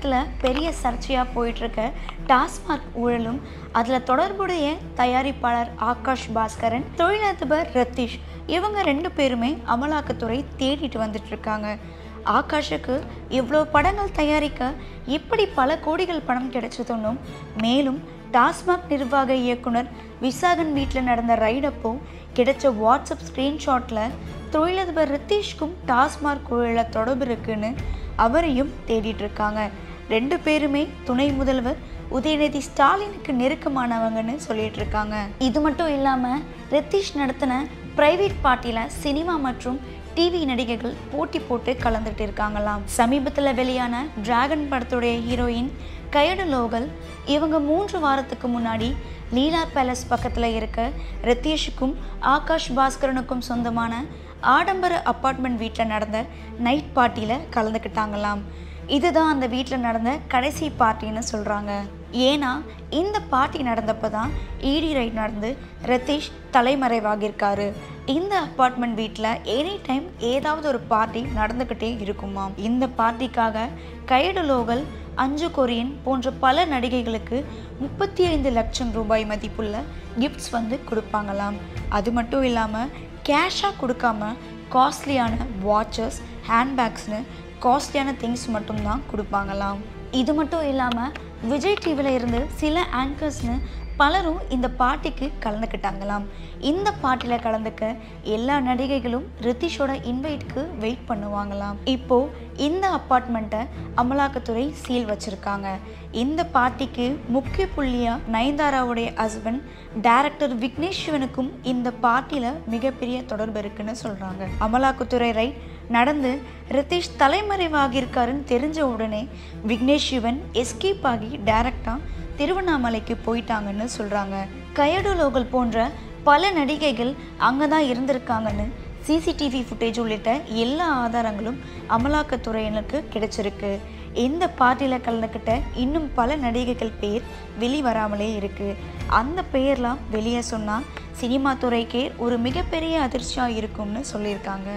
இணையத்தில் பெரிய சர்ச்சையாக போயிட்டுருக்க டாஸ்மாக் ஊழலும் அதில் தொடர்புடைய தயாரிப்பாளர் ஆகாஷ் பாஸ்கரன், தொழிலதிபர் ரத்தீஷ், இவங்க 2 பேருமே அமலாக்கத்துறை தேடிட்டு வந்துட்டுருக்காங்க. ஆகாஷுக்கு இவ்வளோ படங்கள் தயாரிக்க இப்படி பல கோடிகள் பணம் கிடைச்சதுன்னும், மேலும் டாஸ்மாக் நிர்வாக இயக்குனர் விசாகன் வீட்டில் நடந்த ரைடப்போ கிடைச்ச வாட்ஸ்அப் ஸ்க்ரீன்ஷாட்டில் தொழிலதிபர் ரித்தீஷ்க்கும் டாஸ்மாக் ஊழலில் தொடர்பு இருக்குன்னு அவரையும் தேடிட்டு இருக்காங்க. 2 பேருமே துணை முதல்வர் உதயநிதி ஸ்டாலினுக்கு நெருக்கமானவங்கன்னு சொல்லிட்டு இருக்காங்க. இது மட்டும் இல்லாமல் ரித்தீஷ் நடத்தின பிரைவேட் பார்ட்டியில் சினிமா மற்றும் டிவி நடிகைகள் போட்டி போட்டு கலந்துட்டு இருக்காங்களாம். சமீபத்தில் வெளியான டிராகன் படத்துடைய ஹீரோயின் கயடு லோகல் இவங்க 3 வாரத்துக்கு முன்னாடி லீலா பேலஸ் பக்கத்தில் இருக்க ரித்தீஷுக்கும் ஆகாஷ் பாஸ்கரனுக்கும் சொந்தமான ஆடம்பர அப்பார்ட்மெண்ட் வீட்டில் நடந்த நைட் பார்ட்டியில் கலந்துக்கிட்டாங்களாம். இதுதான் அந்த வீட்டில் நடந்த கடைசி பார்ட்டின்னு சொல்கிறாங்க. ஏன்னா இந்த பார்ட்டி நடந்தப்போ தான் இடி ரைட் நடந்து ரித்தீஷ் தலைமறைவாகியிருக்காரு. இந்த அப்பார்ட்மெண்ட் வீட்டில் எனி டைம் ஏதாவது ஒரு பார்ட்டி நடந்துக்கிட்டே இருக்குமாம். இந்த பார்ட்டிக்காக கயடு லோகல், அஞ்சு கொரியன் போன்ற பல நடிகைகளுக்கு 35 லட்சம் ரூபாய் மதிப்புள்ள கிஃப்ட்ஸ் வந்து கொடுப்பாங்களாம். அது மட்டும் இல்லாமல் கேஷாக கொடுக்காம காஸ்ட்லியான வாட்சஸ், ஹேண்ட்பேக்ஸ்னு காஸ்ட்லியான திங்ஸ் மட்டும்தான் கொடுப்பாங்களாம். இது மட்டும் இல்லாமல் விஜய் டிவியில் இருந்து சில ஆங்கர்ஸ்னு பலரும் இந்த பார்ட்டிக்கு கலந்துக்கிட்டாங்களாம். இந்த பார்ட்டியில் கலந்துக்க எல்லா நடிகைகளும் ரித்தீஷோட இன்வைட்டுக்கு வெயிட் பண்ணுவாங்களாம். இப்போது இந்த அப்பார்ட்மெண்ட்டை அமலாக்கத்துறை சீல் வச்சுருக்காங்க. இந்த பார்ட்டிக்கு முக்கிய புள்ளியாக நயன்தாராவுடைய ஹஸ்பண்ட் டைரக்டர் விக்னேஷ் சிவனுக்கும் இந்த பார்ட்டியில் மிகப்பெரிய தொடர்பு இருக்குன்னு சொல்கிறாங்க. அமலாக்கத்துறை ரைட் நடந்து ரித்தீஷ் தலைமறைவாகியிருக்காருன்னு தெரிஞ்ச உடனே விக்னேஷ் சிவன் எஸ்கேப் ஆகி டைரக்டாக திருவண்ணாமலைக்கு போயிட்டாங்கன்னு சொல்கிறாங்க. கயடு லோகல் போன்ற பல நடிகைகள் அங்கே தான் இருந்திருக்காங்கன்னு சிசிடிவி ஃபுட்டேஜ் உள்ளிட்ட எல்லா ஆதாரங்களும் அமலாக்கத்துறையினருக்கு கிடைச்சிருக்கு. இந்த பார்ட்டியில் கலந்துக்கிட்ட இன்னும் பல நடிகைகள் பேர் வெளிவராமலே இருக்குது. அந்த பெயர்லாம் வெளியே சொன்னால் சினிமா துறைக்கே ஒரு மிகப்பெரிய அதிர்ச்சியாக இருக்கும்னு சொல்லியிருக்காங்க.